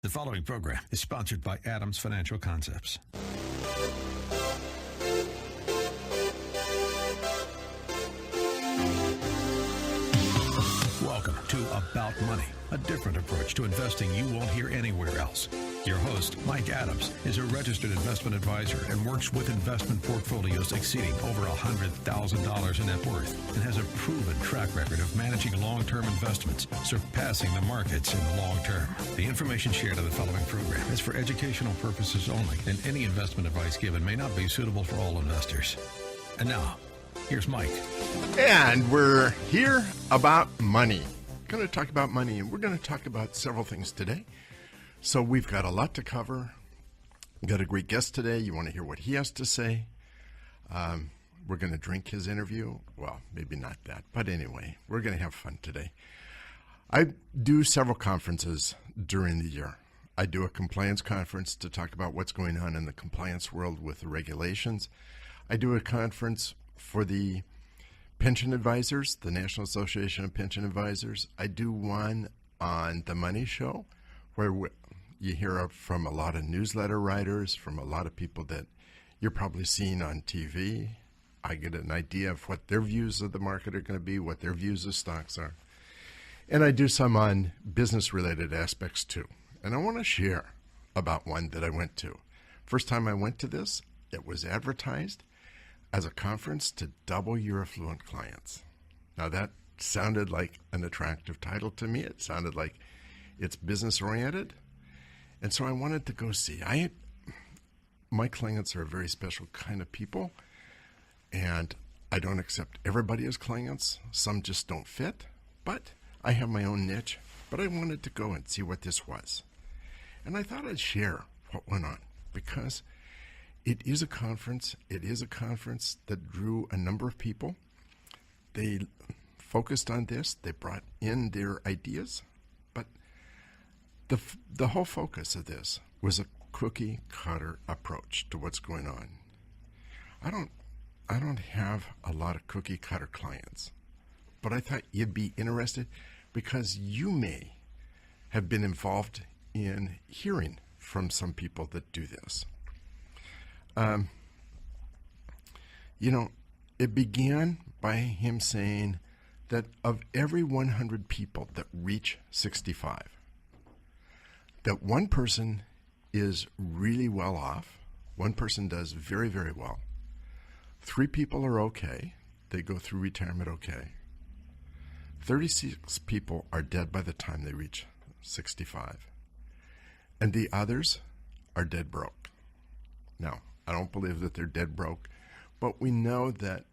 The following program is sponsored by Adams Financial Concepts. Welcome to About Money, a different approach to investing you won't hear anywhere else. Your host, Mike Adams, is a registered investment advisor and works with investment portfolios exceeding over $100,000 in net worth and has a proven track record of managing long-term investments, surpassing the markets in the long term. The information shared in the following program is for educational purposes only, and any investment advice given may not be suitable for all investors. And now, here's Mike. And we're here about money. Going to talk about money, and we're going to talk about several things today. So we've got a lot to cover. We've got a great guest today. You want to hear what he has to say. We're going to drink his interview. Well, maybe not that. But anyway, we're going to have fun today. I do several conferences during the year. I do a compliance conference to talk about what's going on in the compliance world with the regulations. I do a conference for the pension advisors, the National Association of Pension Advisors. I do one on The Money Show, where you hear from a lot of newsletter writers, from a lot of people that you're probably seeing on TV. I get an idea of what their views of the market are going to be, what their views of stocks are. And I do some on business-related aspects too. And I want to share about one that I went to. First time I went to this, it was advertised as a conference to double your affluent clients. Now that sounded like an attractive title to me. It sounded like it's business-oriented. And so I wanted to go see. My clients are a very special kind of people, and I don't accept everybody as clients. Some just don't fit, but I have my own niche. But I wanted to go and see what this was. And I thought I'd share what went on, because it is a conference. It is a conference that drew a number of people. They focused on this. They brought in their ideas. But the whole focus of this was a cookie cutter approach to what's going on. I don't have a lot of cookie cutter clients, but I thought you'd be interested because you may have been involved in hearing from some people that do this. It began by him saying that of every 100 people that reach 65, that one person is really well off. One person does very, very well. 3 people are okay. They go through retirement okay. 36 people are dead by the time they reach 65. And the others are dead broke. Now, I don't believe that they're dead broke, but we know that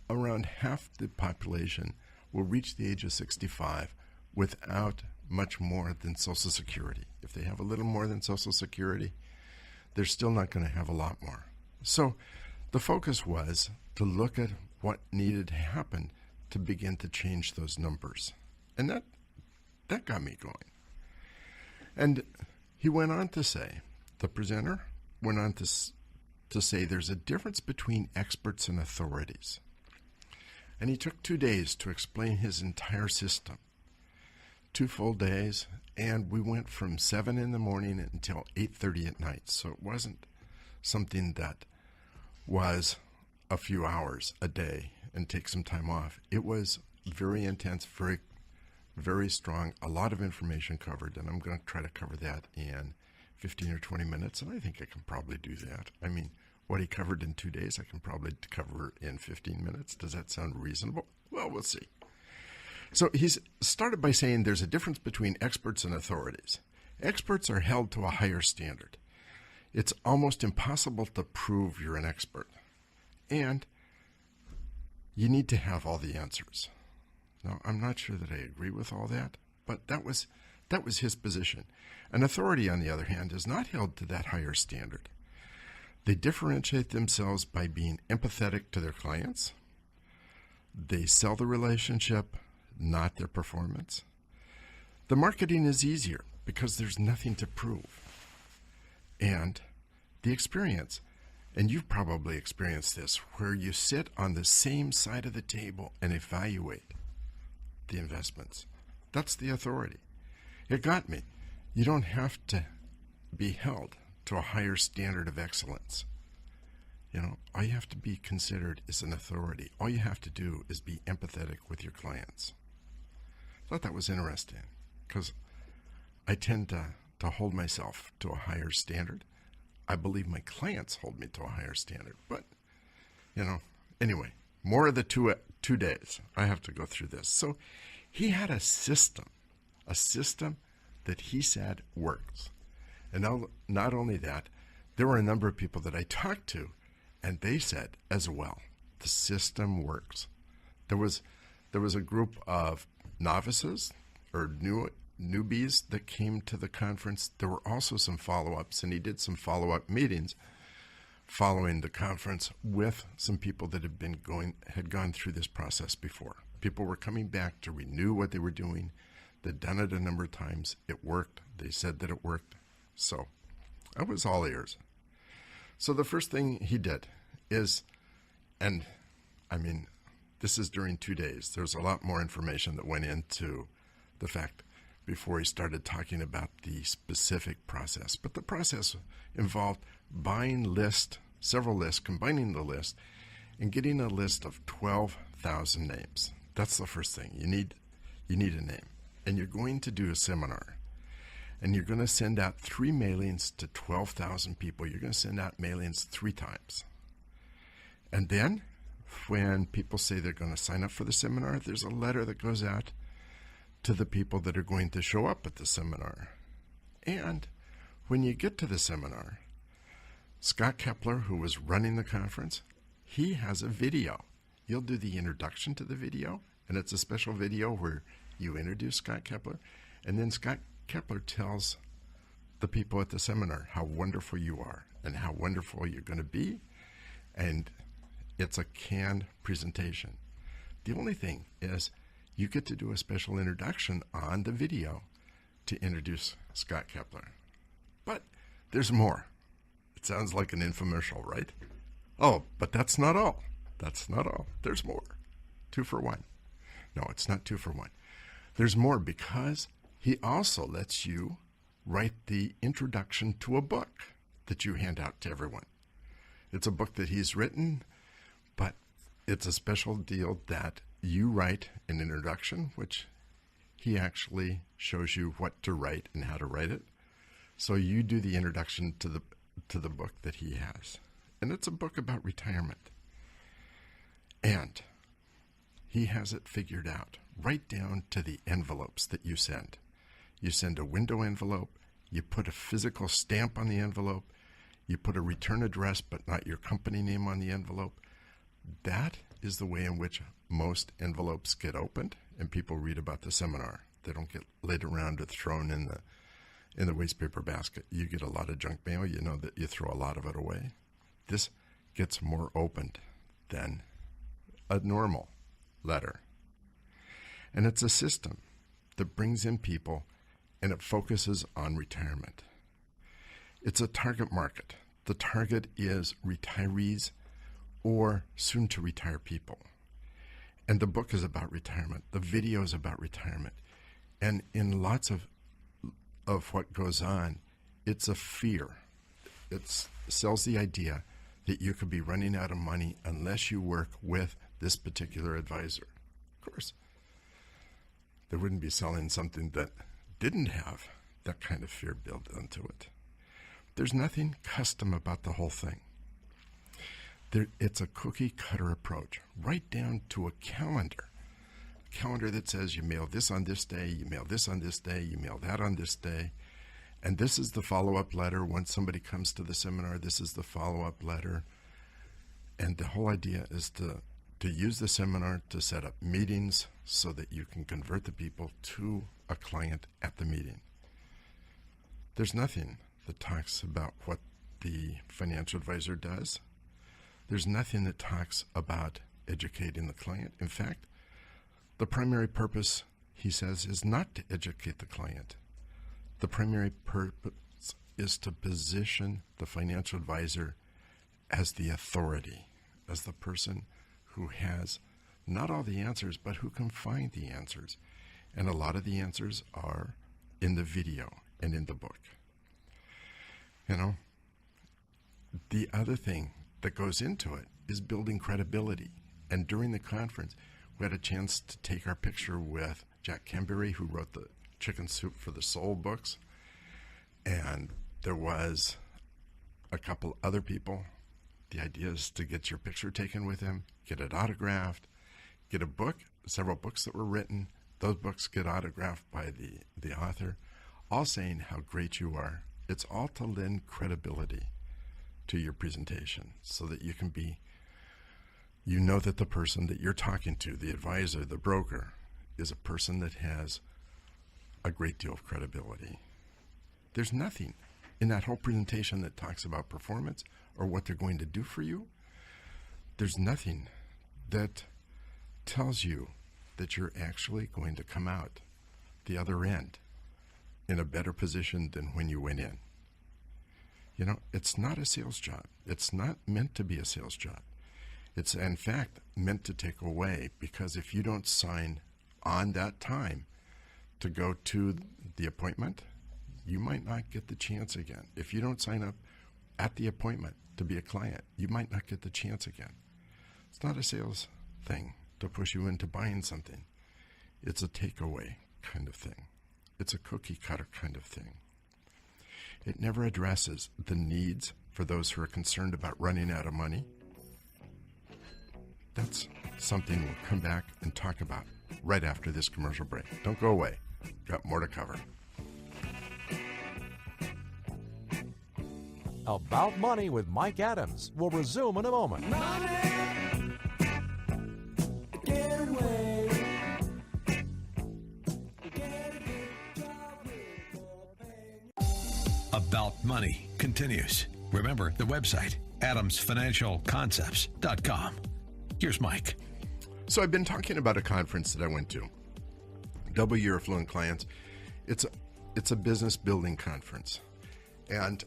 around half the population will reach the age of 65 without much more than Social Security. If they have a little more than Social Security, they're still not going to have a lot more. So the focus was to look at what needed to happen to begin to change those numbers. And that got me going. And he went on to say, the presenter went on to say there's a difference between experts and authorities. And he took 2 days to explain his entire system. 2 full days, and we went from 7 in the morning until 8:30 at night. So it wasn't something that was a few hours a day and take some time off. It was very intense, very, very strong, a lot of information covered, and I'm going to try to cover that in 15 or 20 minutes, and I think I can probably do that. I mean, what he covered in 2 days, I can probably cover in 15 minutes. Does that sound reasonable? Well, we'll see. So he's started by saying there's a difference between experts and authorities. Experts are held to a higher standard. It's almost impossible to prove you're an expert. And you need to have all the answers. Now, I'm not sure that I agree with all that, but that was his position. An authority, on the other hand, is not held to that higher standard. They differentiate themselves by being empathetic to their clients. They sell the relationship, not their performance. The marketing is easier because there's nothing to prove. And the experience, and you've probably experienced this, where you sit on the same side of the table and evaluate the investments. That's the authority. It got me. You don't have to be held to a higher standard of excellence. All you have to be considered is an authority. All you have to do is be empathetic with your clients. I thought that was interesting because I tend to hold myself to a higher standard. I believe my clients hold me to a higher standard. But, anyway, more of the 2 days. I have to go through this. So he had a system that he said works. And not only that, there were a number of people that I talked to, and they said as well, the system works. There was a group of novices or newbies that came to the conference. There were also some follow-ups, and he did some follow-up meetings following the conference with some people that had gone through this process before. People were coming back to renew what they were doing. They'd done it a number of times. It worked. They said that it worked. So I was all ears. So the first thing he did is, this is during 2 days. There's a lot more information that went into the fact before he started talking about the specific process. But the process involved buying several lists, combining the list, and getting a list of 12,000 names. That's the first thing. You need a name. And you're going to do a seminar. And you're going to send out 3 mailings to 12,000 people. You're going to send out mailings 3 times. And then when people say they're going to sign up for the seminar, there's a letter that goes out to the people that are going to show up at the seminar. And when you get to the seminar, Scott Kepler, who was running the conference, he has a video. You'll do the introduction to the video, and it's a special video where you introduce Scott Kepler, and then Scott Kepler tells the people at the seminar how wonderful you are and how wonderful you're going to be, and it's a canned presentation. The only thing is you get to do a special introduction on the video to introduce Scott Kepler. But there's more. It sounds like an infomercial, right? Oh, but that's not all. That's not all. There's more. 2 for 1. No, it's not 2 for 1. There's more because he also lets you write the introduction to a book that you hand out to everyone. It's a book that he's written, but it's a special deal that you write an introduction, which he actually shows you what to write and how to write it. So you do the introduction to the book that he has. And it's a book about retirement. And he has it figured out, right down to the envelopes that you send. You send a window envelope, you put a physical stamp on the envelope, you put a return address but not your company name on the envelope. That is the way in which most envelopes get opened and people read about the seminar. They don't get laid around or thrown in the waste paper basket. You get a lot of junk mail, you know that you throw a lot of it away. This gets more opened than a normal letter. And it's a system that brings in people and it focuses on retirement. It's a target market. The target is retirees or soon-to-retire people. And the book is about retirement. The video is about retirement. And in lots of what goes on, it's a fear. It sells the idea that you could be running out of money unless you work with this particular advisor. Of course, they wouldn't be selling something that didn't have that kind of fear built into it. There's nothing custom about the whole thing. It's a cookie-cutter approach, right down to a calendar that says you mail this on this day, you mail this on this day, you mail that on this day, and this is the follow-up letter. Once somebody comes to the seminar, this is the follow-up letter. And the whole idea is to use the seminar to set up meetings so that you can convert the people to a client at the meeting. There's nothing that talks about what the financial advisor does. There's nothing that talks about educating the client. In fact, the primary purpose, he says, is not to educate the client. The primary purpose is to position the financial advisor as the authority, as the person who has not all the answers, but who can find the answers. And a lot of the answers are in the video. and in the book. The other thing that goes into it is building credibility. And during the conference, we had a chance to take our picture with Jack Camberry, who wrote the Chicken Soup for the Soul books. And there was a couple other people. The idea is to get your picture taken with him, get it autographed, get a book, several books that were written. Those books get autographed by the author, all saying how great you are. It's all to lend credibility to your presentation so that you can be, that the person that you're talking to, the advisor, the broker, is a person that has a great deal of credibility. There's nothing in that whole presentation that talks about performance or what they're going to do for you. There's nothing that tells you that you're actually going to come out the other end in a better position than when you went in. It's not a sales job. It's not meant to be a sales job. It's, in fact, meant to take away, because if you don't sign on that time to go to the appointment, you might not get the chance again. If you don't sign up at the appointment to be a client, you might not get the chance again. It's not a sales thing to push you into buying something. It's a takeaway kind of thing. It's a cookie cutter kind of thing. It never addresses the needs for those who are concerned about running out of money. That's something we'll come back and talk about right after this commercial break. Don't go away. Got more to cover. About Money with Mike Adams will resume in a moment. About Money continues. Remember the website, adamsfinancialconcepts.com. Here's Mike. So I've been talking about a conference that I went to. Double Year Affluent Clients. It's a business building conference. And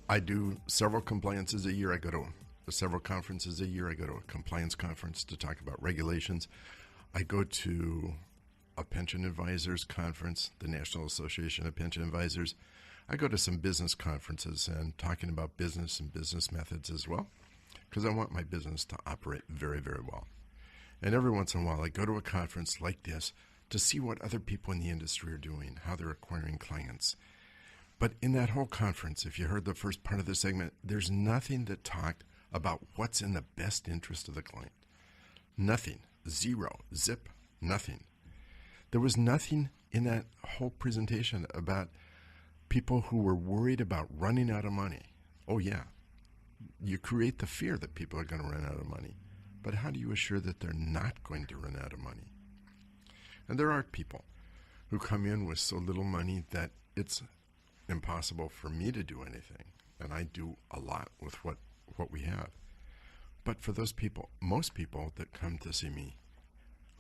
I do several compliances a year. I go to several conferences a year. I go to a compliance conference to talk about regulations. I go to a pension advisors conference, the National Association of Pension Advisors. I go to some business conferences and talking about business and business methods as well, because I want my business to operate very, very well. And every once in a while, I go to a conference like this to see what other people in the industry are doing, how they're acquiring clients. But in that whole conference, if you heard the first part of the segment, there's nothing that talked about what's in the best interest of the client. Nothing. Zero. Zip. Nothing. There was nothing in that whole presentation about people who were worried about running out of money. Oh, yeah. You create the fear that people are going to run out of money. But how do you assure that they're not going to run out of money? And there are people who come in with so little money that it's impossible for me to do anything. And I do a lot with what we have. But for those people, most people that come to see me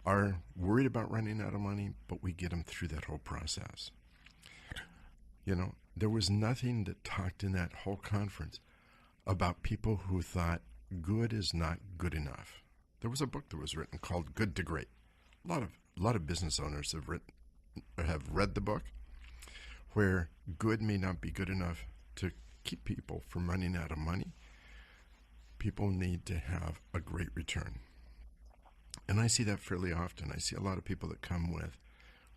are worried about running out of money, but we get them through that whole process. There was nothing that talked in that whole conference about people who thought good is not good enough. There was a book that was written called Good to Great. A lot of business owners have read the book, where good may not be good enough to keep people from running out of money. People need to have a great return. And I see that fairly often. I see a lot of people that come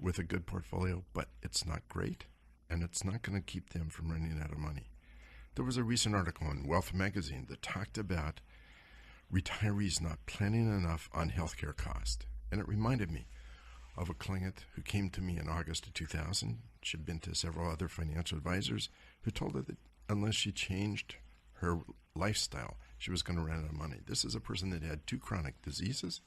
with a good portfolio, but it's not great, and it's not going to keep them from running out of money. There was a recent article in Wealth magazine that talked about retirees not planning enough on healthcare cost. And it reminded me of a client who came to me in August of 2000. She'd been to several other financial advisors who told her that unless she changed her lifestyle, she was going to run out of money. This is a person that had 2 chronic diseases.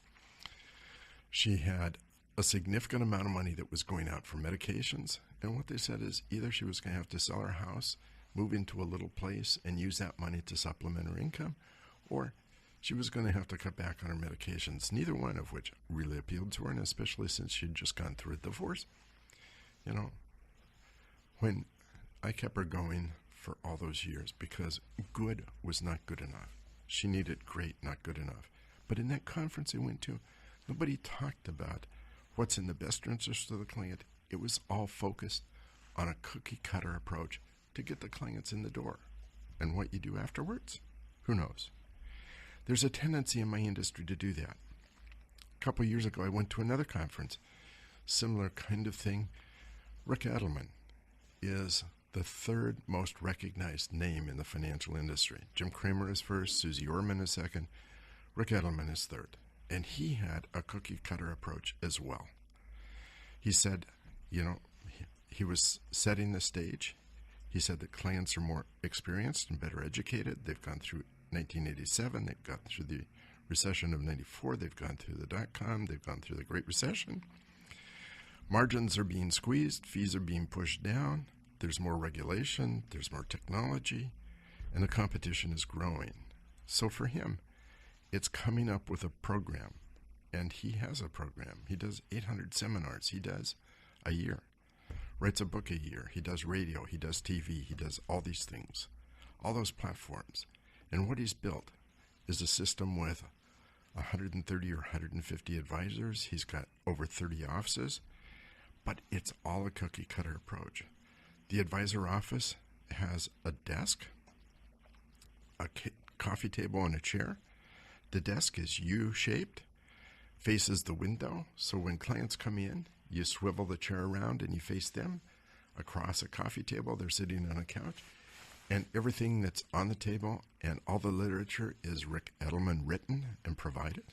She had a significant amount of money that was going out for medications. And what they said is either she was going to have to sell her house, move into a little place, and use that money to supplement her income, or she was going to have to cut back on her medications, neither one of which really appealed to her, and especially since she'd just gone through a divorce. When I kept her going for all those years, because good was not good enough. She needed great, not good enough. But in that conference I went to, nobody talked about what's in the best interest of the client. It was all focused on a cookie cutter approach to get the clients in the door. And what you do afterwards, who knows? There's a tendency in my industry to do that. A couple of years ago, I went to another conference, similar kind of thing. Rick Edelman is the third most recognized name in the financial industry. Jim Cramer is first, Susie Orman is second, Rick Edelman is third. And he had a cookie cutter approach as well. He said, he was setting the stage. He said that clients are more experienced and better educated. They've gone through 1987. They've gone through the recession of 94. They've gone through the dot-com. They've gone through the Great Recession. Margins are being squeezed. Fees are being pushed down. There's more regulation. There's more technology. And the competition is growing. So for him, it's coming up with a program. And he has a program. He does 800 seminars. He does a year. Writes a book a year. He does radio. He does TV. He does all these things, all those platforms. And what he's built is a system with 130 or 150 advisors. He's got over 30 offices, but it's all a cookie cutter approach. The advisor office has a desk, a coffee table, and a chair. The desk is U-shaped, faces the window, so when clients come in, you swivel the chair around and you face them across a coffee table. They're sitting on a couch. And everything that's on the table and all the literature is Rick Edelman written and provided.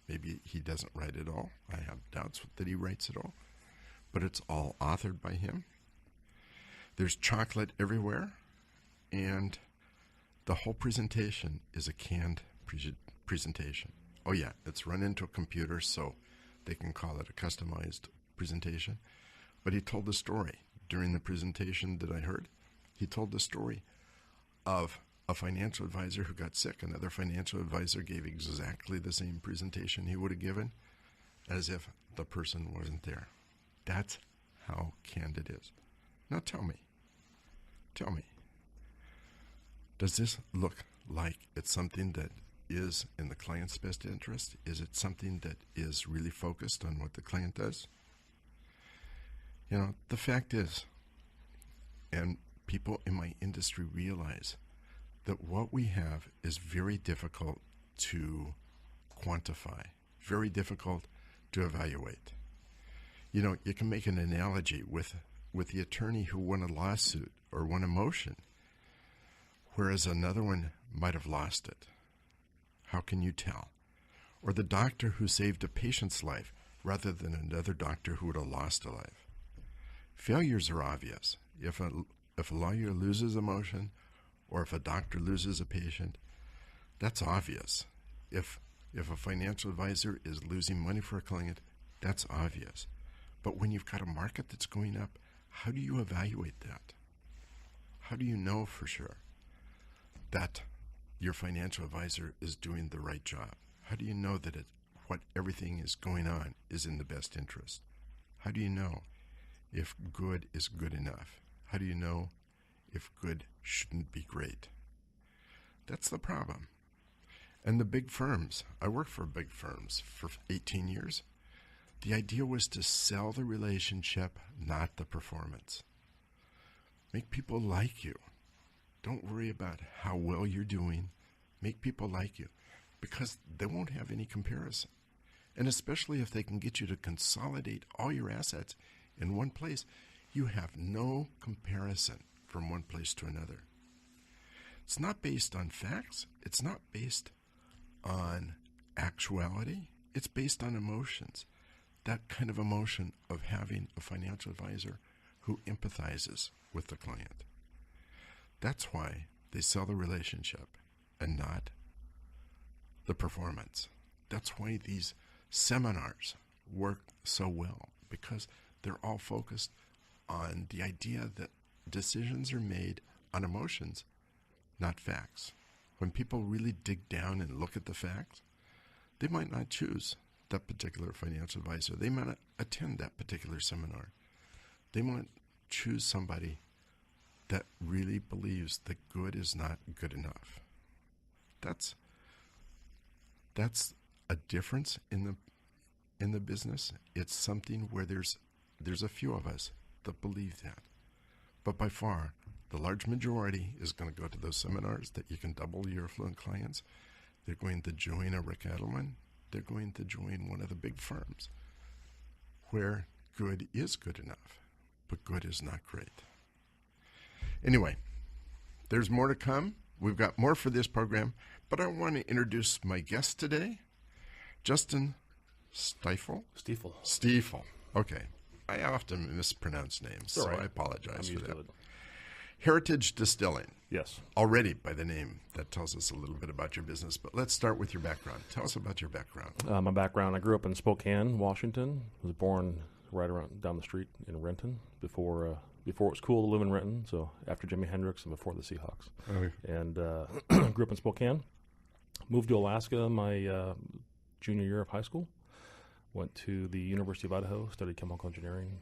Maybe he doesn't write it all. I have doubts that he writes it all. But it's all authored by him. There's chocolate everywhere. And the whole presentation is a canned presentation. Oh yeah, it's run into a computer so they can call it a customized presentation. But he told the story during the presentation that I heard. He told the story of a financial advisor who got sick. Another financial advisor gave exactly the same presentation he would have given as if the person wasn't there. That's how candid it is. Now tell me, does this look like it's something that is in the client's best interest? Is it something that is really focused on what the client does? The fact is, and people in my industry realize that what we have is very difficult to quantify, very difficult to evaluate. You can make an analogy with the attorney who won a lawsuit or won a motion, whereas another one might have lost it. How can you tell? Or the doctor who saved a patient's life rather than another doctor who would have lost a life. Failures are obvious. If a lawyer loses a motion or if a doctor loses a patient, that's obvious. If a financial advisor is losing money for a client, that's obvious. But when you've got a market that's going up, how do you evaluate that? How do you know for sure that your financial advisor is doing the right job? How do you know that what everything is going on is in the best interest? How do you know if good is good enough? How do you know if good shouldn't be great? That's the problem. And the big firms, I worked for big firms for 18 years. The idea was to sell the relationship, not the performance. Make people like you. Don't worry about how well you're doing. Make people like you because they won't have any comparison. And especially if they can get you to consolidate all your assets in one place, you have no comparison from one place to another. It's not based on facts. It's not based on actuality. It's based on emotions. That kind of emotion of having a financial advisor who empathizes with the client. That's why they sell the relationship and not the performance. That's why these seminars work so well, because they're all focused on the idea that decisions are made on emotions, not facts. When people really dig down and look at the facts, they might not choose that particular financial advisor. They might not attend that particular seminar. They might choose somebody that really believes that good is not good enough. That's a difference in the business. It's something where there's a few of us that believe that. but by far, the large majority is going to go to those seminars that you can double your affluent clients. They're going to join a Rick Adelman. They're going to join one of the big firms where good is good enough, but good is not great. Anyway, there's more to come. We've got more for this program, but I want to introduce my guest today, Justin Stiefel. Stiefel. Okay. I often mispronounce names, so I apologize for that. Heritage Distilling. Yes. Already by the name, that tells us a little bit about your business, but let's start with your background. Tell us about your background. My background, I grew up in Spokane, Washington. I was born right around down the street in Renton before it was cool to live in Renton, so after Jimi Hendrix and before the Seahawks. And grew up in Spokane. Moved to Alaska my junior year of high school. Went to the University of Idaho, studied chemical engineering.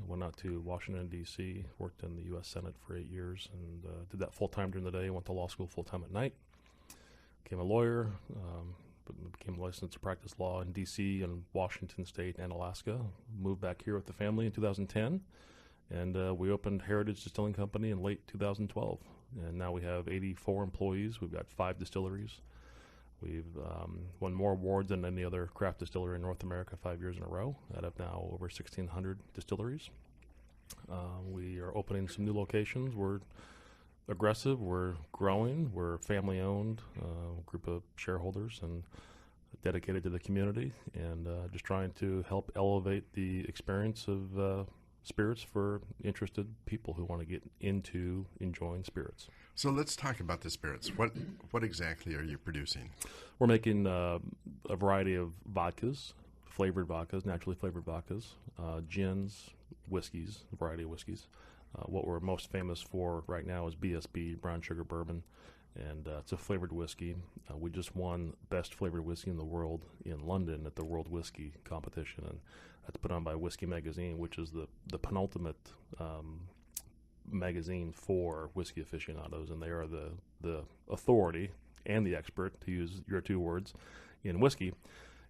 Went out to Washington, D.C., worked in the U.S. Senate for 8 years, and did that full-time during the day, went to law school full-time at night. Became a lawyer, became licensed to practice law in D.C. and Washington State and Alaska. Moved back here with the family in 2010, and we opened Heritage Distilling Company in late 2012. And now we have 84 employees. We've got 5 distilleries. We've won more awards than any other craft distillery in North America 5 years in a row, out of now over 1,600 distilleries. We are opening some new locations. We're aggressive. We're growing. We're family-owned, group of shareholders and dedicated to the community, and just trying to help elevate the experience of spirits for interested people who want to get into enjoying spirits. So let's talk about the spirits. What exactly are you producing? We're making a variety of vodkas, flavored vodkas, naturally flavored vodkas, gins, whiskeys, a variety of whiskeys. What we're most famous for right now is BSB, brown sugar bourbon, and it's a flavored whiskey. We just won best flavored whiskey in the world in London at the World Whiskey Competition, and that's put on by Whiskey Magazine, which is the penultimate magazine for whiskey aficionados, and they are the authority and the expert, to use your 2 words, in whiskey.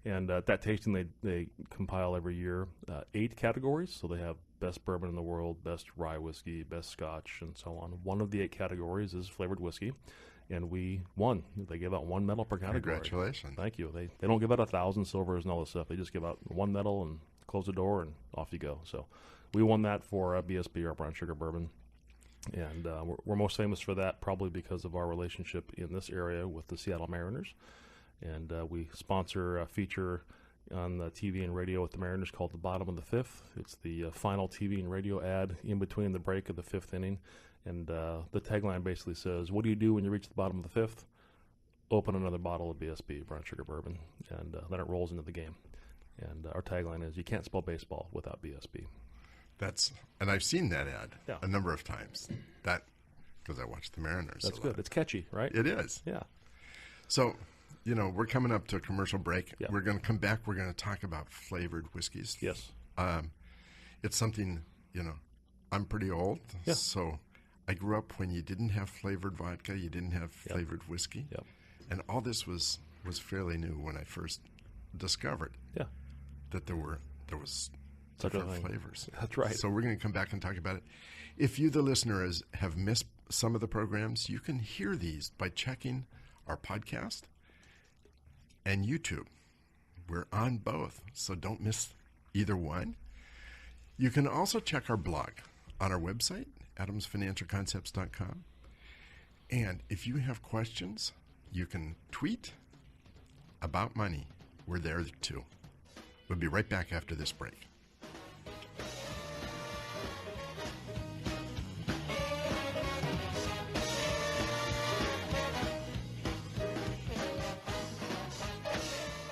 And that tasting, they compile every year 8 categories. So they have best bourbon in the world, best rye whiskey, best scotch, and so on. One of the 8 categories is flavored whiskey, and we won. They give out 1 medal per category. Congratulations. Thank you. They don't give out 1,000 silvers and all this stuff. They just give out 1 medal and close the door, and off you go. So we won that for BSB, our brown sugar bourbon. And we're most famous for that probably because of our relationship in this area with the Seattle Mariners. And we sponsor a feature on the TV and radio with the Mariners called The Bottom of the Fifth. It's the final TV and radio ad in between the break of the 5th inning. And the tagline basically says, what do you do when you reach the bottom of the 5th? Open another bottle of BSB, brown sugar bourbon. And then it rolls into the game. And our tagline is, you can't spell baseball without BSB. And I've seen that ad a number of times. Because I watch the Mariners. That's good. It's catchy, right? It is. Yeah. So, we're coming up to a commercial break. Yeah. We're going to come back. We're going to talk about flavored whiskeys. Yes. It's something, I'm pretty old. Yeah. So I grew up when you didn't have flavored vodka, you didn't have flavored whiskey. Yep. And all this was fairly new when I first discovered that there was different flavors. That's right. So we're going to come back and talk about it. If you, the listener, have missed some of the programs, you can hear these by checking our podcast and YouTube. We're on both, so don't miss either one. You can also check our blog on our website, adamsfinancialconcepts.com. And if you have questions, you can tweet about money. We're there too. We'll be right back after this break.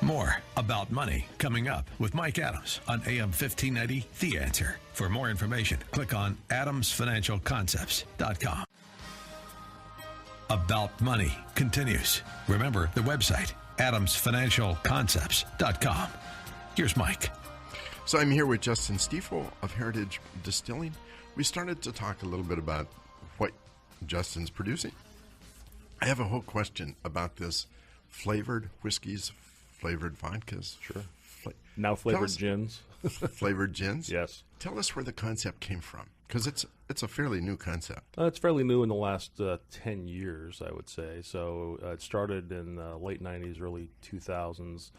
More about money coming up with Mike Adams on AM 1590, The Answer. For more information, click on adamsfinancialconcepts.com. About Money continues. Remember the website, adamsfinancialconcepts.com. Here's Mike. So I'm here with Justin Stiefel of Heritage Distilling. We started to talk a little bit about what Justin's producing. I have a whole question about this flavored whiskeys, flavored vodkas. Sure. Now flavored gins. Flavored gins? Yes. Tell us where the concept came from. Because it's a fairly new concept. It's fairly new in the last 10 years, I would say. So it started in late 90s, early 2000s.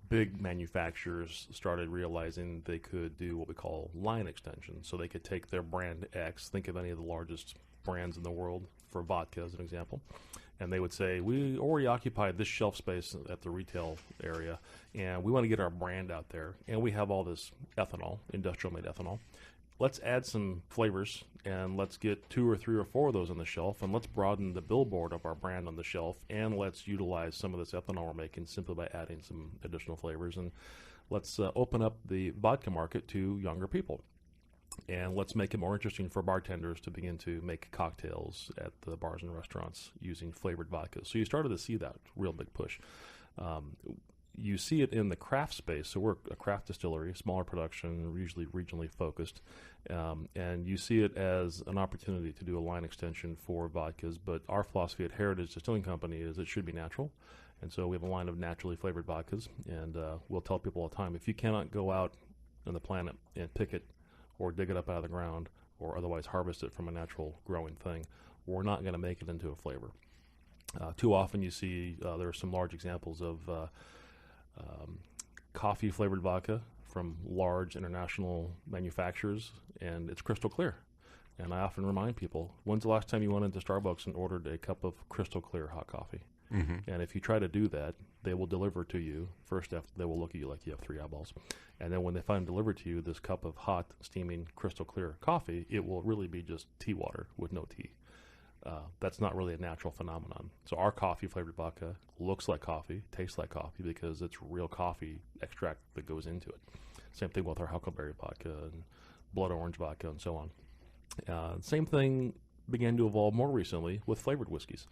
Big manufacturers started realizing they could do what we call line extensions. So they could take their brand X, think of any of the largest brands in the world for vodka as an example, and they would say, we already occupy this shelf space at the retail area, and we want to get our brand out there, and we have all this ethanol, industrial-made ethanol. Let's add some flavors, and let's get 2 or 3 or 4 of those on the shelf, and let's broaden the billboard of our brand on the shelf, and let's utilize some of this ethanol we're making simply by adding some additional flavors, and let's open up the vodka market to younger people. And let's make it more interesting for bartenders to begin to make cocktails at the bars and restaurants using flavored vodka. So you started to see that real big push. You see it in the craft space. So we're a craft distillery, smaller production, usually regionally focused. And you see it as an opportunity to do a line extension for vodkas. But our philosophy at Heritage Distilling Company is it should be natural. And so we have a line of naturally flavored vodkas. And we'll tell people all the time, if you cannot go out on the planet and pick it or dig it up out of the ground or otherwise harvest it from a natural growing thing, we're not going to make it into a flavor. Too often you see there are some large examples of coffee flavored vodka from large international manufacturers, and it's crystal clear. And I often remind people, when's the last time you went into Starbucks and ordered a cup of crystal clear hot coffee? Mm-hmm. And if you try to do that, they will deliver to you. First, they will look at you like you have 3 eyeballs. And then when they finally deliver to you this cup of hot, steaming, crystal clear coffee, it will really be just tea water with no tea. That's not really a natural phenomenon. So our coffee flavored vodka looks like coffee, tastes like coffee because it's real coffee extract that goes into it. Same thing with our huckleberry vodka and blood orange vodka and so on. Same thing began to evolve more recently with flavored whiskeys.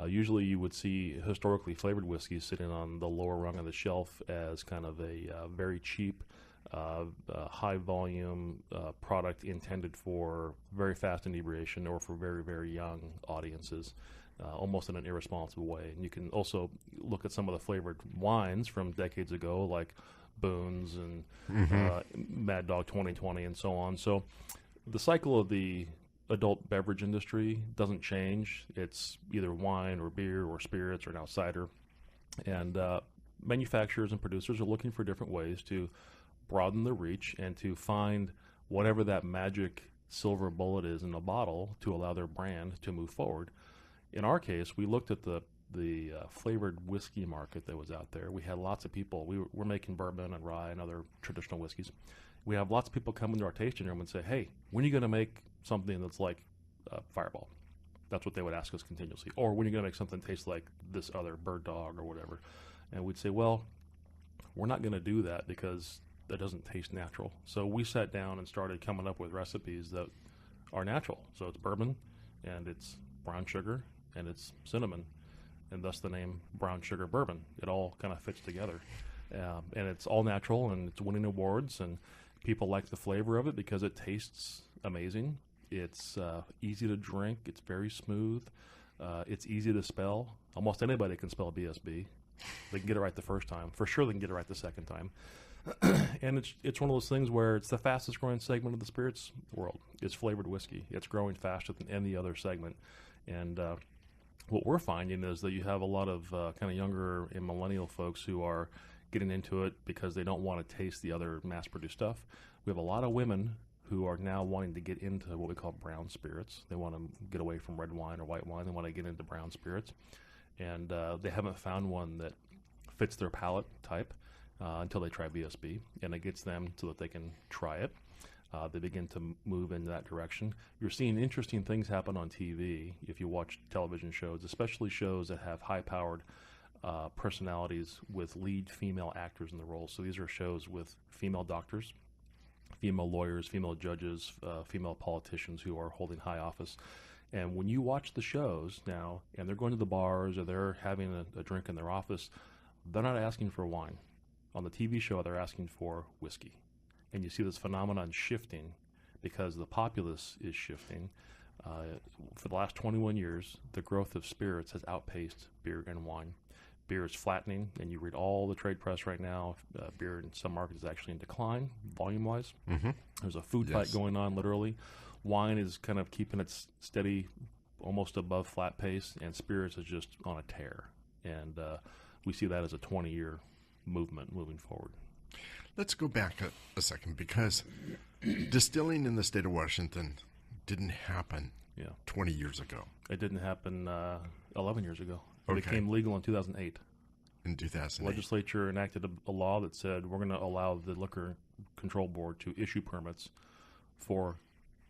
Usually you would see historically flavored whiskeys sitting on the lower rung of the shelf as kind of a very cheap, high volume product intended for very fast inebriation or for very, very young audiences, almost in an irresponsible way. And you can also look at some of the flavored wines from decades ago, like Boone's and Mad Dog 2020 and so on. So the cycle of the adult beverage industry doesn't change. It's either wine or beer or spirits or now cider. And manufacturers and producers are looking for different ways to broaden the reach and to find whatever that magic silver bullet is in the bottle to allow their brand to move forward. In our case, we looked at the flavored whiskey market that was out there. We had lots of people. We're making bourbon and rye and other traditional whiskeys. We have lots of people come into our tasting room and say, hey, when are you going to make something that's like Fireball? That's what they would ask us continuously. Or when are you going to make something taste like this other Bird Dog or whatever? And we'd say, well, we're not going to do that because that doesn't taste natural. So we sat down and started coming up with recipes that are natural. So it's bourbon, and it's brown sugar, and it's cinnamon, and thus the name brown sugar bourbon. It all kind of fits together. And it's all natural, and it's winning awards, and people like the flavor of it because it tastes amazing. It's easy to drink. It's very smooth. It's easy to spell. Almost anybody can spell BSB. They can get it right the first time. For sure they can get it right the second time. And it's one of those things where it's the fastest growing segment of the spirits world. It's flavored whiskey. It's growing faster than any other segment. And what we're finding is that you have a lot of kind of younger and millennial folks who are getting into it because they don't want to taste the other mass-produced stuff. We have a lot of women who are now wanting to get into what we call brown spirits. They want to get away from red wine or white wine. They want to get into brown spirits. And they haven't found one that fits their palate type until they try VSB. And it gets them so that they can try it. They begin to move in that direction. You're seeing interesting things happen on TV if you watch television shows, especially shows that have high-powered personalities with lead female actors in the roles. So these are shows with female doctors, female lawyers, female judges, female politicians who are holding high office. And when you watch the shows now, and they're going to the bars or they're having a drink in their office, they're not asking for wine. On the TV show, they're asking for whiskey. And you see this phenomenon shifting because the populace is shifting. For the last 21 years, the growth of spirits has outpaced beer and wine. beer is flattening, and you read all the trade press right now. Beer in some markets is actually in decline, volume-wise. Mm-hmm. There's a food fight going on, literally. Wine is kind of keeping its steady, almost above flat pace, and spirits is just on a tear. And we see that as a 20-year movement moving forward. Let's go back a second, because distilling in the state of Washington didn't happen 20 years ago. It didn't happen 11 years ago. It Okay. became legal in 2008. In 2008. Legislature enacted a law that said we're going to allow the Liquor Control Board to issue permits for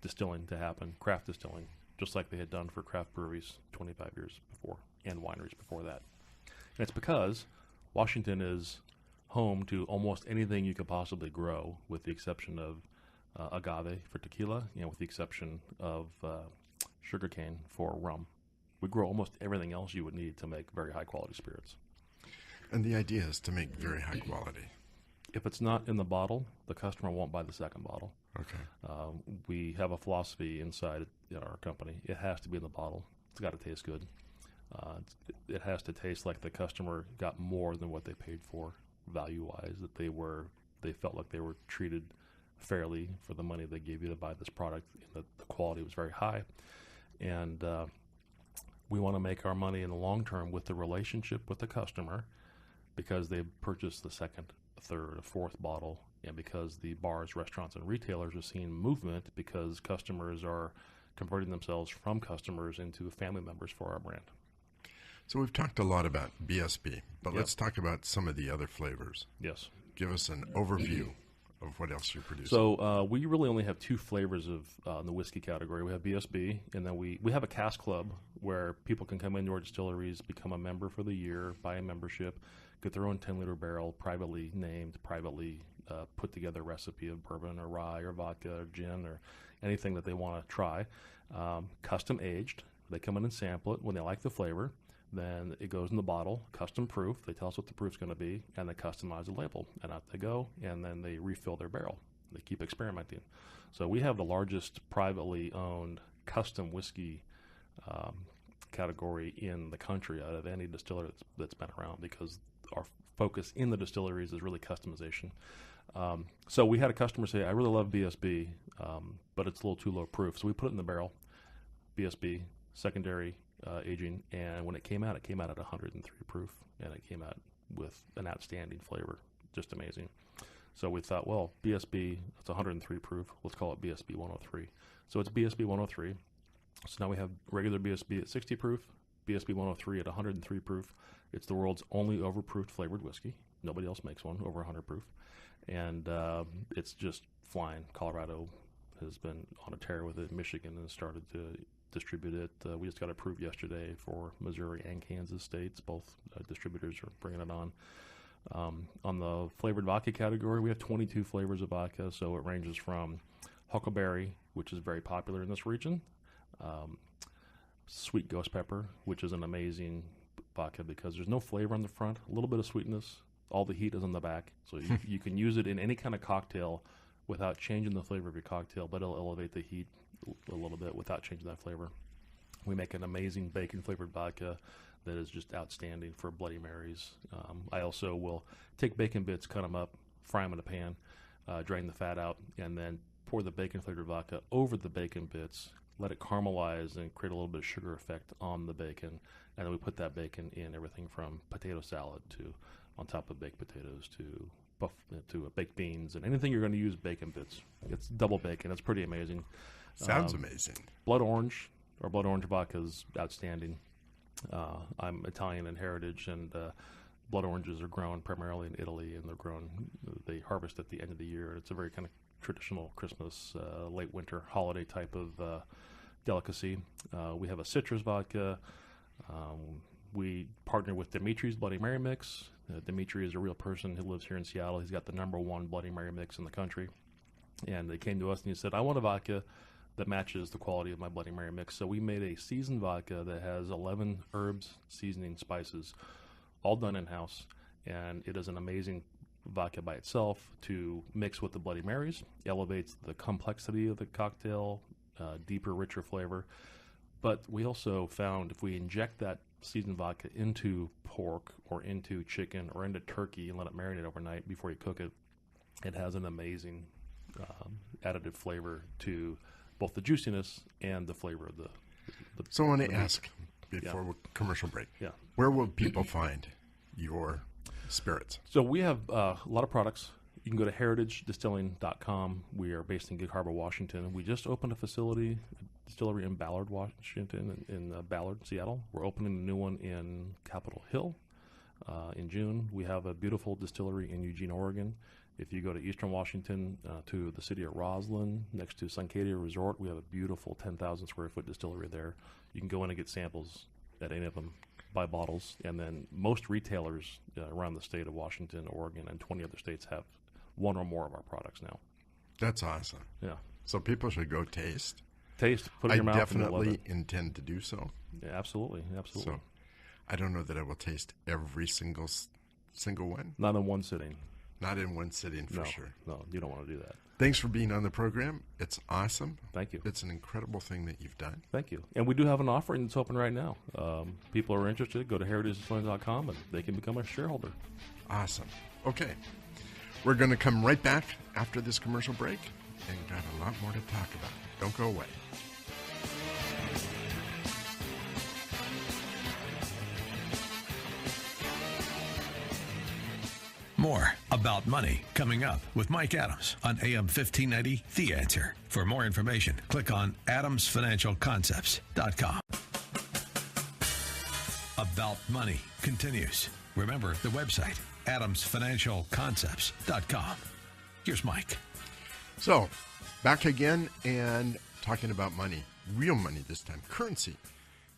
distilling to happen, craft distilling, just like they had done for craft breweries 25 years before and wineries before that. And it's because Washington is home to almost anything you could possibly grow, with the exception of agave for tequila, and with the exception of sugarcane for rum. We grow almost everything else you would need to make very high-quality spirits. And the idea is to make very high quality. If it's not in the bottle, the customer won't buy the second bottle. Okay. We have a philosophy inside our company. It has to be in the bottle. It's got to taste good. It has to taste like the customer got more than what they paid for, value-wise, that they felt like they were treated fairly for the money they gave you to buy this product, and that the quality was very high. And we want to make our money in the long term with the relationship with the customer, because they purchased the second, third, or fourth bottle, and because the bars, restaurants, and retailers are seeing movement, because customers are converting themselves from customers into family members for our brand. So we've talked a lot about BSB, but let's talk about some of the other flavors. Yes. Give us an overview of what else you're producing. So we really only have two flavors of in the whiskey category. We have BSB, and then we have a cask club where people can come into our distilleries, become a member for the year, buy a membership, get their own 10-liter barrel, privately named, privately put together recipe of bourbon or rye or vodka or gin or anything that they want to try. Custom aged. They come in and sample it. When they like the flavor, then it goes in the bottle, custom proof. They tell us what the proof's going to be, and they customize the label. And out they go, and then they refill their barrel. They keep experimenting. So we have the largest privately owned custom whiskey category in the country out of any distiller that's been around, because our focus in the distilleries is really customization. So we had a customer say, I really love BSB, but it's a little too low proof. So we put it in the barrel, BSB, secondary aging, and when it came out at 103 proof, and it came out with an outstanding flavor, just amazing. So we thought, well, BSB, it's 103 proof, let's call it BSB 103. So it's BSB 103. So now we have regular BSB at 60 proof, BSB 103 at 103 proof. It's the world's only overproofed flavored whiskey. Nobody else makes one over 100 proof. And it's just flying. Colorado has been on a tear with it. Michigan has started to distribute it. We just got approved yesterday for Missouri and Kansas states. Both distributors are bringing it on. On the flavored vodka category, we have 22 flavors of vodka. So it ranges from huckleberry, which is very popular in this region, sweet ghost pepper, which is an amazing vodka because there's no flavor on the front, a little bit of sweetness. All the heat is on the back. So you can use it in any kind of cocktail without changing the flavor of your cocktail, but it'll elevate the heat a little bit without changing that flavor. We make an amazing bacon-flavored vodka that is just outstanding for Bloody Marys. I also will take bacon bits, cut them up, fry them in a pan, drain the fat out, and then pour the bacon-flavored vodka over the bacon bits, let it caramelize and create a little bit of sugar effect on the bacon, and then we put that bacon in everything from potato salad to on top of baked potatoes to baked beans, and anything you're going to use bacon bits. It's double bacon. It's pretty amazing. Sounds amazing. Blood orange vodka is outstanding. I'm Italian in heritage, and blood oranges are grown primarily in Italy, and they harvest at the end of the year. It's a very kind of traditional Christmas, late winter holiday type of delicacy. We have a citrus vodka. We partner with Dimitri's Bloody Mary mix. Dimitri is a real person who lives here in Seattle. He's got the #1 Bloody Mary mix in the country. And they came to us and he said, I want a vodka that matches the quality of my Bloody Mary mix. So we made a seasoned vodka that has 11 herbs, seasoning, spices, all done in-house. And it is an amazing vodka by itself to mix with the Bloody Marys. Elevates the complexity of the cocktail, deeper, richer flavor. But we also found if we inject that seasoned vodka into pork or into chicken or into turkey and let it marinate overnight before you cook it, it has an amazing additive flavor to both the juiciness and the flavor of the So I want to meat. ask before we commercial break, Yeah. where will people find your spirits? So we have a lot of products. You can go to heritagedistilling.com. We are based in Gig Harbor, Washington. We just opened a distillery in Ballard, Washington, in Ballard, Seattle. We're opening a new one in Capitol Hill in June. We have a beautiful distillery in Eugene, Oregon. If you go to eastern Washington to the city of Roslyn, next to Suncadia Resort, we have a beautiful 10,000 square foot distillery there. You can go in and get samples at any of them, buy bottles, and then most retailers around the state of Washington, Oregon, and 20 other states have one or more of our products now. That's awesome. Yeah. So people should go taste. Taste, put it I in your mouth, and you'll love definitely it. intend to do so. Yeah, absolutely. So I don't know that I will taste every single one. Not in one sitting. Not in one sitting, for sure. No, you don't want to do that. Thanks for being on the program. It's awesome. Thank you. It's an incredible thing that you've done. Thank you. And we do have an offering that's open right now. People are interested, go to heritagedistilling.com and they can become a shareholder. Awesome. Okay. We're going to come right back after this commercial break and got a lot more to talk about. Don't go away. More about money coming up with Mike Adams on AM 1590, The Answer. For more information, click on adamsfinancialconcepts.com. About Money continues. Remember the website, adamsfinancialconcepts.com. Here's Mike. So, back again and talking about money. Real money this time. Currency.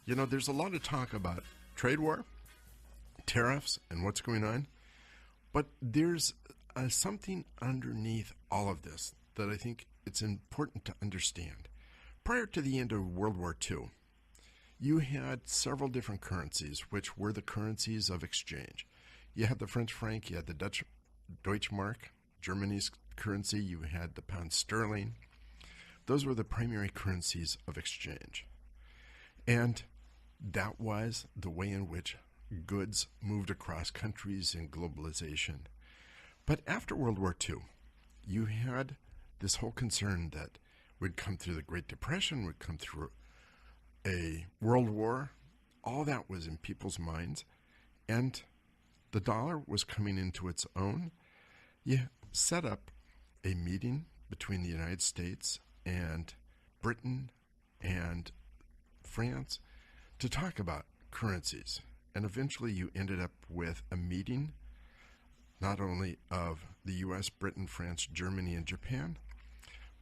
You know, there's a lot of talk about trade war, tariffs, and what's going on. But there's something underneath all of this that I think it's important to understand. Prior to the end of World War II, you had several different currencies, which were the currencies of exchange. You had the French franc, you had the Deutsche Mark, Germany's currency, you had the pound sterling. Those were the primary currencies of exchange. And that was the way in which goods moved across countries in globalization. But after World War II, you had this whole concern that we'd come through the Great Depression, we'd come through a world war. All that was in people's minds. And the dollar was coming into its own. You set up a meeting between the United States and Britain and France to talk about currencies. And eventually you ended up with a meeting not only of the U.S., Britain, France, Germany, and Japan,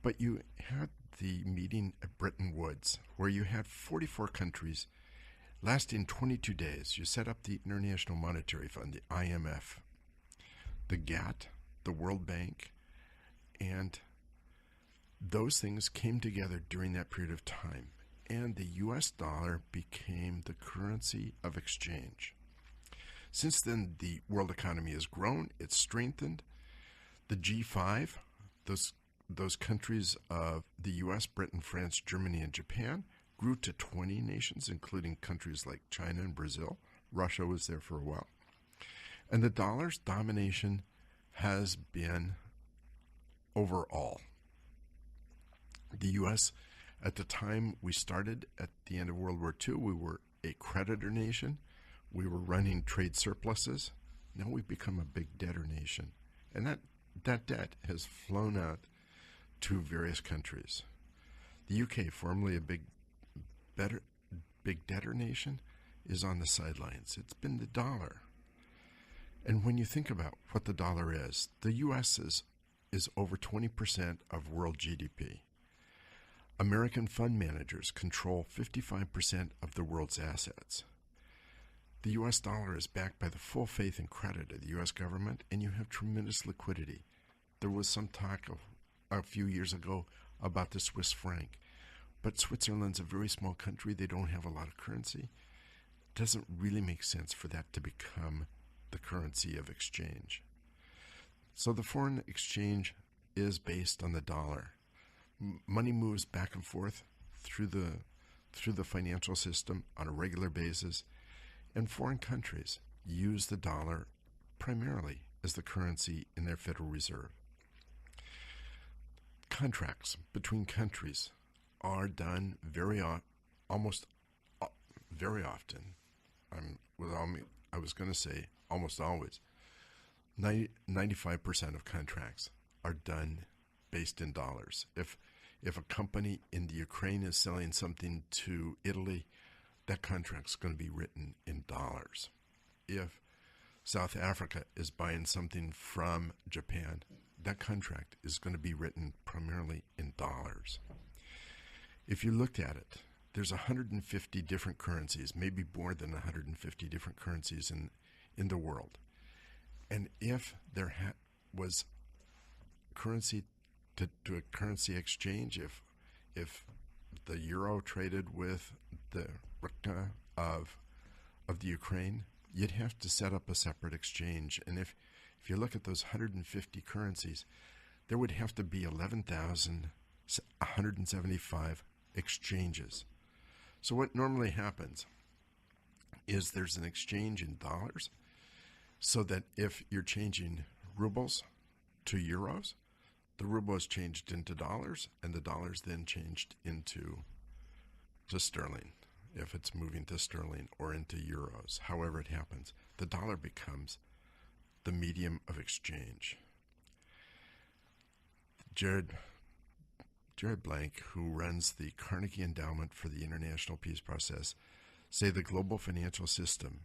but you had the meeting at Bretton Woods, where you had 44 countries lasting 22 days. You set up the International Monetary Fund, the IMF, the GATT, the World Bank, and those things came together during that period of time. And the U.S. dollar became the currency of exchange. Since then, the world economy has grown, it's strengthened. The G5, those countries of the U.S., Britain, France, Germany, and Japan, grew to 20 nations, including countries like China and Brazil. Russia was there for a while. And the dollar's domination has been overall. The U.S., at the time we started at the end of World War II, we were a creditor nation. We were running trade surpluses. Now we've become a big debtor nation. And that debt has flown out to various countries. The UK, formerly a big debtor nation, is on the sidelines. It's been the dollar. And when you think about what the dollar is, the U.S. is over 20% of world GDP. American fund managers control 55% of the world's assets. The U.S. dollar is backed by the full faith and credit of the U.S. government, and you have tremendous liquidity. There was some talk a few years ago about the Swiss franc, but Switzerland's a very small country. They don't have a lot of currency. It doesn't really make sense for that to become the currency of exchange. So the foreign exchange is based on the dollar. Money moves back and forth through the financial system on a regular basis, And foreign countries use the dollar primarily as the currency in their Federal Reserve. Contracts between countries are done very often. I was going to say almost always. 95% of contracts are done based in dollars. If a company in the Ukraine is selling something to Italy, that contract's going to be written in dollars. If South Africa is buying something from Japan, that contract is going to be written primarily in dollars. If you looked at it, there's 150 different currencies, maybe more than 150 different currencies in the world. And if there was currency to do a currency exchange, if the euro traded with the hryvnia of the Ukraine, you'd have to set up a separate exchange. And if you look at those 150 currencies, there would have to be 11,175 exchanges. So what normally happens is there's an exchange in dollars, so that if you're changing rubles to euros, the ruble is changed into dollars, and the dollars then changed into sterling. If it's moving to sterling or into euros, however it happens, the dollar becomes the medium of exchange. Jared Blank, who runs the Carnegie Endowment for the International Peace Process, say the global financial system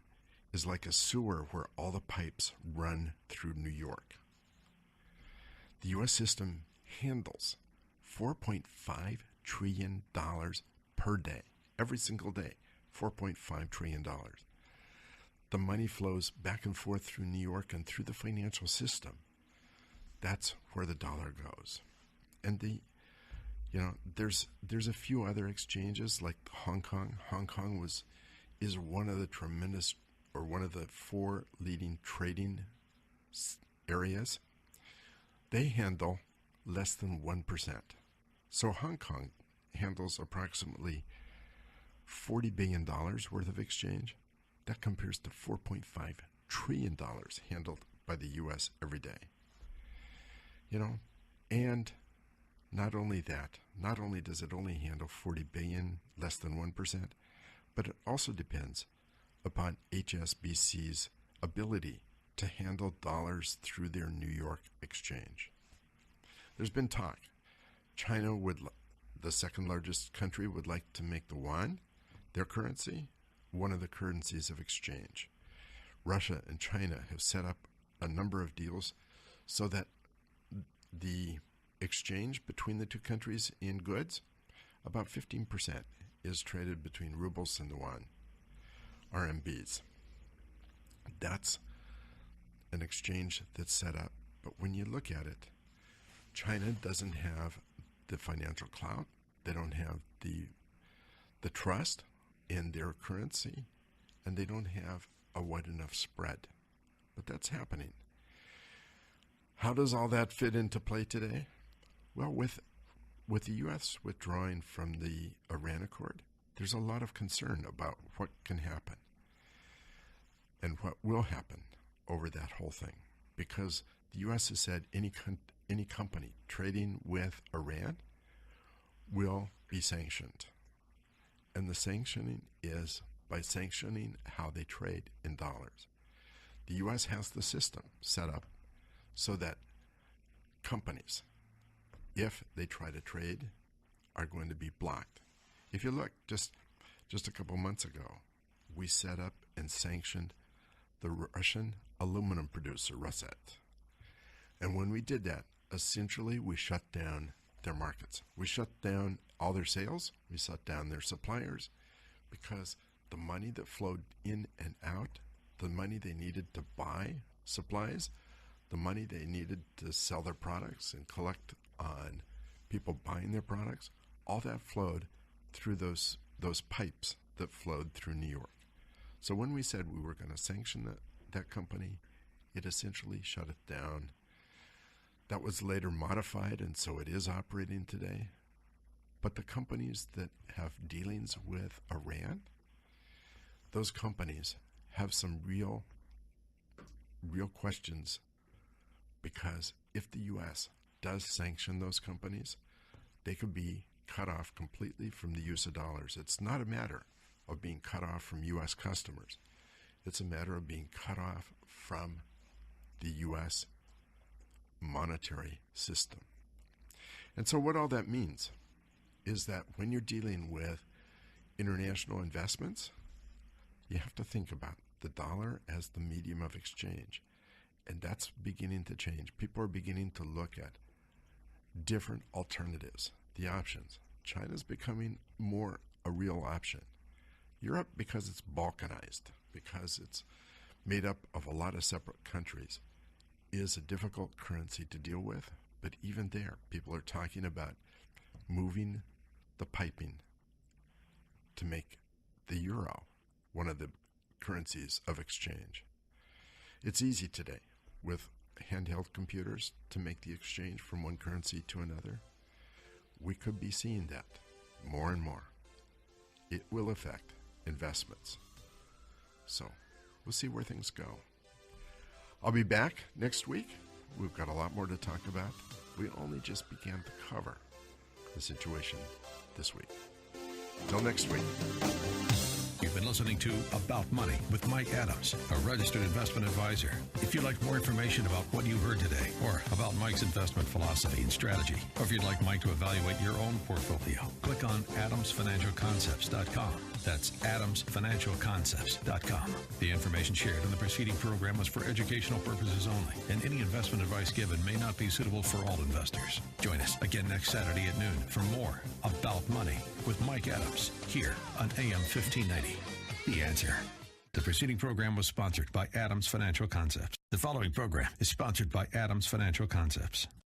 is like a sewer where all the pipes run through New York. The U.S. system handles $4.5 trillion per day, every single day, $4.5 trillion. The money flows back and forth through New York and through the financial system. That's where the dollar goes. And there's a few other exchanges like Hong Kong. Hong Kong is one of the one of the 4 leading trading areas. They handle less than 1%. So Hong Kong handles approximately $40 billion worth of exchange. That compares to $4.5 trillion handled by the U.S. every day. And not only that, not only does it only handle 40 billion, less than 1%, but it also depends upon HSBC's ability to handle dollars through their New York exchange. There's been talk. China the second largest country, would like to make the yuan, their currency, one of the currencies of exchange. Russia and China have set up a number of deals so that the exchange between the two countries in goods, about 15% is traded between rubles and the yuan, RMBs. That's an exchange that's set up. But when you look at it, China doesn't have the financial clout. They don't have the trust in their currency, and they don't have a wide enough spread. But that's happening. How does all that fit into play today? Well, with the U.S. withdrawing from the Iran Accord, there's a lot of concern about what can happen and what will happen over that whole thing, because the U.S. has said any company trading with Iran will be sanctioned. And the sanctioning is by sanctioning how they trade in dollars. The U.S. has the system set up so that companies, if they try to trade, are going to be blocked. If you look, just a couple months ago, we set up and sanctioned the Russian aluminum producer, Russet. And when we did that, essentially we shut down their markets. We shut down all their sales. We shut down their suppliers, because the money that flowed in and out, the money they needed to buy supplies, the money they needed to sell their products and collect on people buying their products, all that flowed through those pipes that flowed through New York. So when we said we were going to sanction that company, it essentially shut it down. That was later modified, and so it is operating today. But the companies that have dealings with Iran, those companies have some real questions, because if the U.S. does sanction those companies, they could be cut off completely from the use of dollars. It's not a matter of being cut off from U.S. customers. It's a matter of being cut off from the U.S. monetary system. And so what all that means is that when you're dealing with international investments, you have to think about the dollar as the medium of exchange. And that's beginning to change. People are beginning to look at different alternatives, the options. China's becoming more a real option. Europe, because it's balkanized, because it's made up of a lot of separate countries, is a difficult currency to deal with. But even there, people are talking about moving the piping to make the euro one of the currencies of exchange. It's easy today with handheld computers to make the exchange from one currency to another. We could be seeing that more and more. It will affect investments. So we'll see where things go. I'll be back next week. We've got a lot more to talk about. We only just began to cover the situation this week. Till next week. You've been listening to About Money with Mike Adams, a registered investment advisor. If you'd like more information about what you heard today, or about Mike's investment philosophy and strategy, or if you'd like Mike to evaluate your own portfolio, click on adamsfinancialconcepts.com. That's adamsfinancialconcepts.com. The information shared in the preceding program was for educational purposes only, and any investment advice given may not be suitable for all investors. Join us again next Saturday at noon for more About Money with Mike Adams, here on AM 1590. The Answer. The preceding program was sponsored by Adams Financial Concepts. The following program is sponsored by Adams Financial Concepts.